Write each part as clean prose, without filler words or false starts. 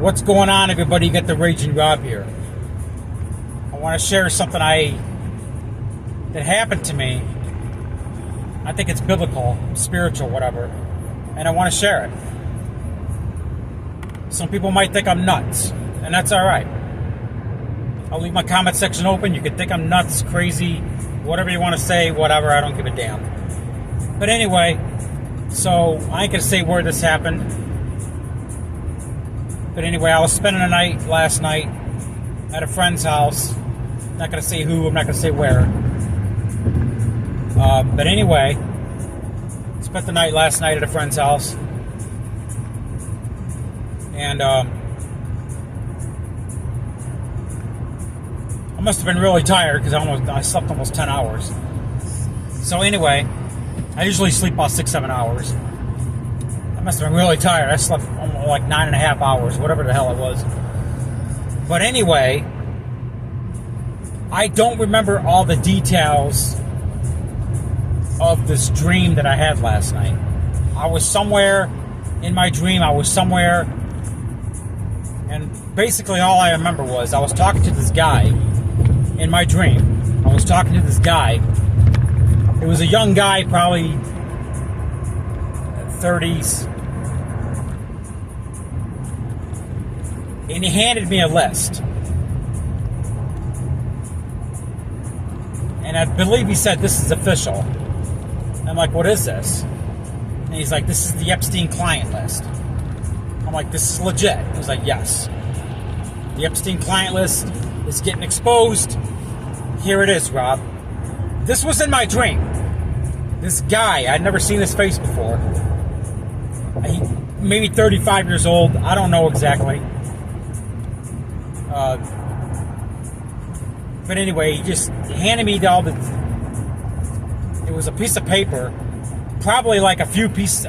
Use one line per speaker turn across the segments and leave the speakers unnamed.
What's going on, everybody? You got the Raging Rob here. I want to share something that happened to me. I think it's biblical, spiritual, whatever, and I want to share it. Some people might think I'm nuts, and that's all right. I'll leave my comment section open. You can think I'm nuts, crazy, whatever you want to say, whatever. I don't give a damn. But anyway, so I ain't gonna say where this happened. But anyway, I was spending a night last night at a friend's house. Not going to say who, I'm not going to say where. But anyway, spent the night last night at a friend's house. And I must have been really tired because I slept almost 10 hours. So anyway, I usually sleep about 6-7 hours. I must have been really tired. I slept like 9.5 hours, whatever the hell it was. But anyway, I don't remember all the details of this dream that I had last night. I was somewhere in my dream. And basically all I remember was I was talking to this guy in my dream. I was talking to this guy. It was a young guy, probably 30s. And he handed me a list. And I believe he said, "This is official." I'm like, "What is this?" And he's like, "This is the Epstein Client list." I'm like, "This is legit." He's like, "Yes. The Epstein Client list is getting exposed. Here it is, Rob." This was in my dream. This guy, I'd never seen his face before. Maybe 35 years old. I don't know exactly. But anyway, he just handed me all the... It was a piece of paper, probably like a few pages.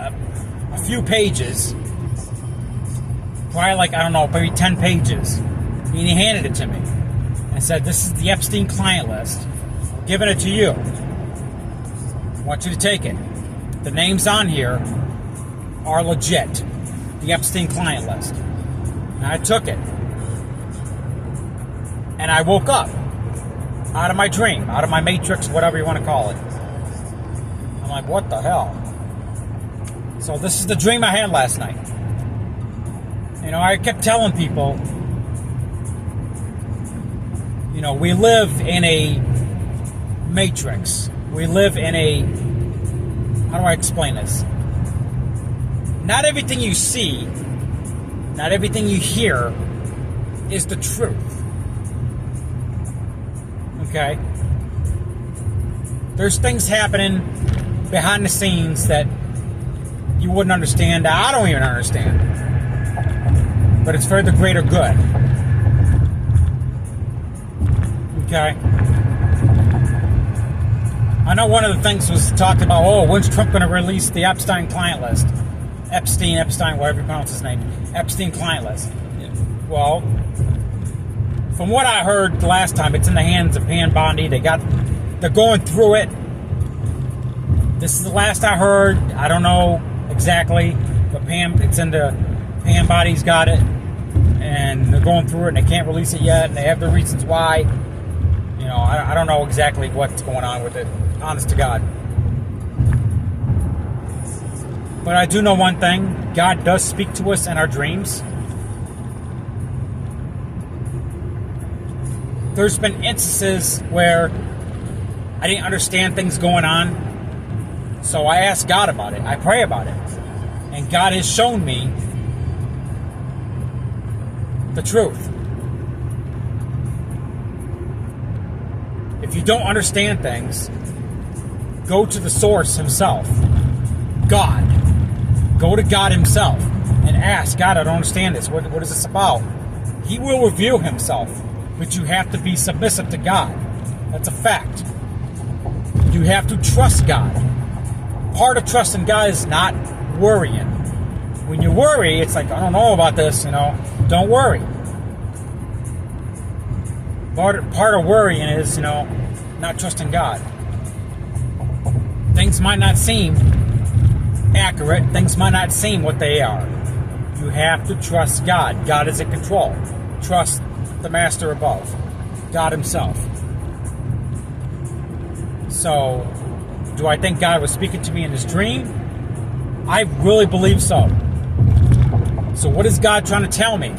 Probably like, I don't know, maybe 10 pages. And he handed it to me and said, "This is the Epstein Client list. I'm giving it to you. I want you to take it. The names on here are legit. The Epstein Client list." And I took it. And I woke up out of my dream, out of my matrix, whatever you want to call it. I'm like, what the hell? So this is the dream I had last night. You know, I kept telling people, you know, we live in a matrix. We live in a... How do I explain this? Not everything you see, not everything you hear is the truth. Okay? There's things happening behind the scenes that you wouldn't understand. I don't even understand. But it's for the greater good. Okay? I know one of the things was talked about, when's Trump going to release the Epstein Client list? Epstein, whatever you pronounce his name. Epstein Client list. Well, from what I heard the last time, it's in the hands of Pam Bondi. They're going through it. This is the last I heard. I don't know exactly, but it's in the Pam Bondi's got it, and they're going through it, and they can't release it yet, and they have their reasons why. You know, I don't know exactly what's going on with it, honest to God. But I do know one thing: God does speak to us in our dreams. There's been instances where I didn't understand things going on, so I ask God about it. I pray about it. And God has shown me the truth. If you don't understand things, go to the source himself, God. Go to God himself and ask, "God, I don't understand this. What is this about?" He will reveal himself. But you have to be submissive to God. That's a fact. You have to trust God. Part of trusting God is not worrying. When you worry, it's like, "I don't know about this," you know. Don't worry. Part of worrying is, you know, not trusting God. Things might not seem accurate. Things might not seem what they are. You have to trust God. God is in control. Trust the master above, God himself. So, do I think God was speaking to me in his dream? I really believe so. So what is God trying to tell me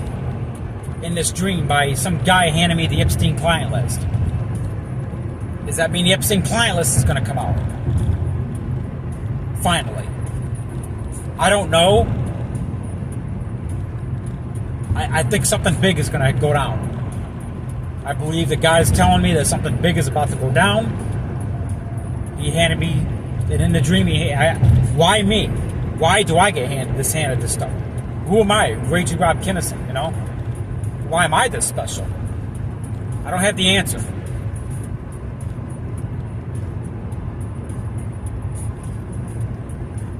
in this dream by some guy handing me the Epstein Client list? Does that mean the Epstein Client list is going to come out? Finally. I don't know. I think something big is going to go down. I believe that God is telling me that something big is about to go down. He handed me it in the dream. Why me? Why do I get handed this stuff? Who am I? Raging Rob Kinnison, you know? Why am I this special? I don't have the answer.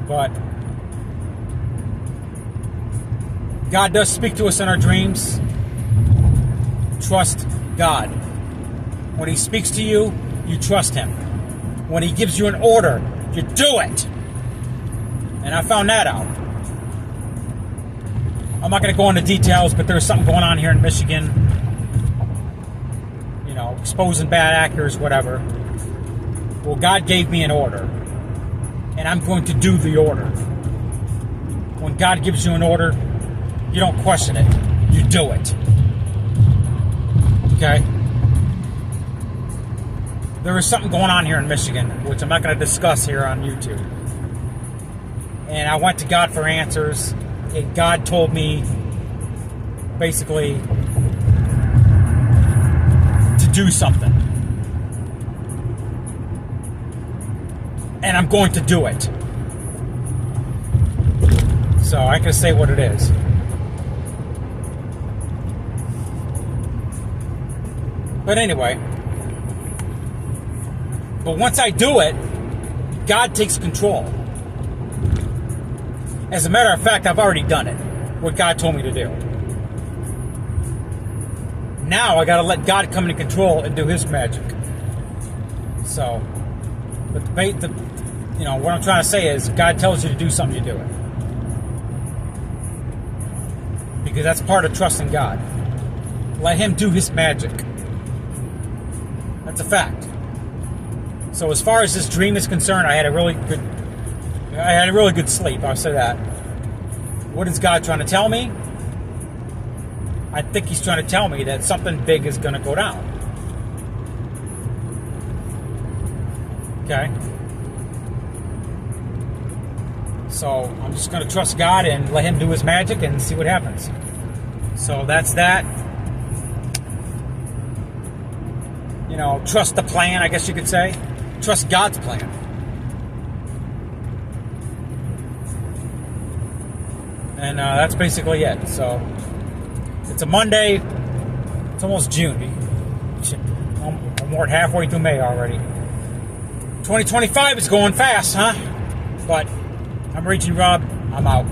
But God does speak to us in our dreams. Trust God. When he speaks to you, you trust him. When he gives you an order, you do it. And I found that out. I'm not going to go into details, but there's something going on here in Michigan. You know, exposing bad actors, whatever. Well, God gave me an order. And I'm going to do the order. When God gives you an order, you don't question it. You do it. Okay? There is something going on here in Michigan, which I'm not going to discuss here on YouTube. And I went to God for answers. And God told me, basically, to do something. And I'm going to do it. So I can say what it is. But anyway, but once I do it, God takes control. As a matter of fact, I've already done it. What God told me to do. Now I got to let God come into control and do his magic. So, but what I'm trying to say is, God tells you to do something, you do it. Because that's part of trusting God. Let him do his magic. That's a fact. So as far as this dream is concerned, I had a really good sleep. I'll say that. What is God trying to tell me? I think he's trying to tell me that something big is going to go down. Okay? So I'm just going to trust God and let him do his magic and see what happens. So that's that. You know, trust the plan, I guess you could say. Trust God's plan. And that's basically it. So it's a Monday. It's almost June. I'm more than halfway through May already. 2025 is going fast, huh? But I'm Raging Rob. I'm out.